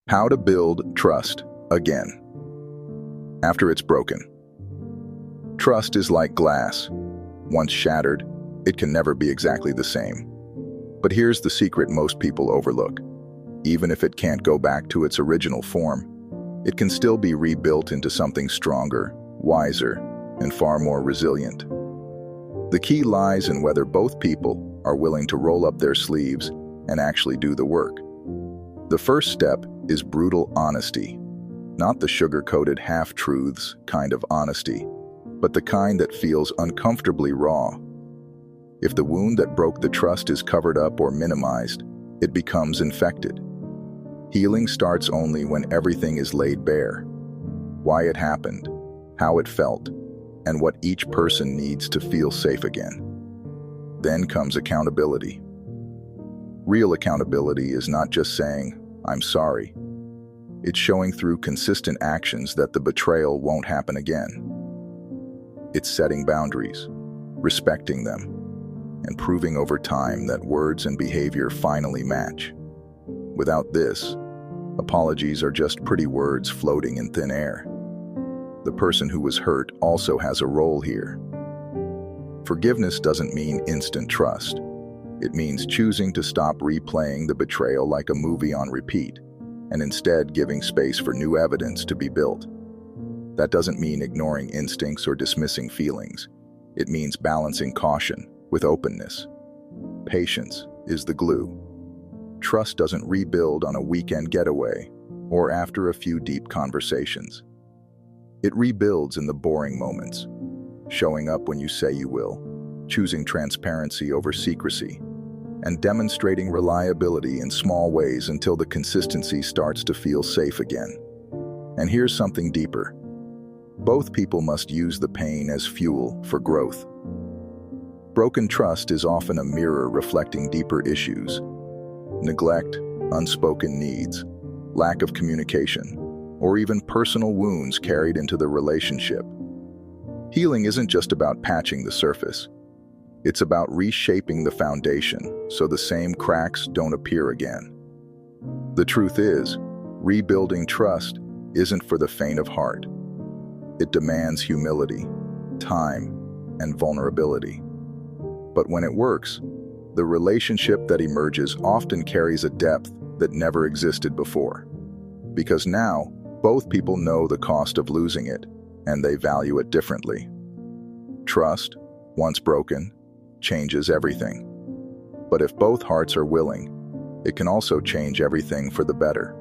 How to build trust again after it's broken. Trust is like glass. Once shattered, it can never be exactly the same. But here's the secret most people overlook. Even if it can't go back to its original form, it can still be rebuilt into something stronger, wiser, and far more resilient. The key lies in whether both people are willing to roll up their sleeves and actually do the work. The first step is brutal honesty, not the sugar-coated half-truths kind of honesty, but the kind that feels uncomfortably raw. If the wound that broke the trust is covered up or minimized, it becomes infected. Healing starts only when everything is laid bare. Why it happened, how it felt, and what each person needs to feel safe again. Then comes accountability. Real accountability is not just saying, "I'm sorry." It's showing through consistent actions that the betrayal won't happen again. It's setting boundaries, respecting them, and proving over time that words and behavior finally match. Without this, apologies are just pretty words floating in thin air. The person who was hurt also has a role here. Forgiveness doesn't mean instant trust. It means choosing to stop replaying the betrayal like a movie on repeat, and instead giving space for new evidence to be built. That doesn't mean ignoring instincts or dismissing feelings. It means balancing caution with openness. Patience is the glue. Trust doesn't rebuild on a weekend getaway or after a few deep conversations. It rebuilds in the boring moments, showing up when you say you will, choosing transparency over secrecy, and demonstrating reliability in small ways until the consistency starts to feel safe again. And here's something deeper. Both people must use the pain as fuel for growth. Broken trust is often a mirror reflecting deeper issues: neglect, unspoken needs, lack of communication, or even personal wounds carried into the relationship. Healing isn't just about patching the surface. It's about reshaping the foundation so the same cracks don't appear again. The truth is, rebuilding trust isn't for the faint of heart. It demands humility, time, and vulnerability. But when it works, the relationship that emerges often carries a depth that never existed before. Because now, both people know the cost of losing it, and they value it differently. Trust, once broken, changes everything. But if both hearts are willing, it can also change everything for the better.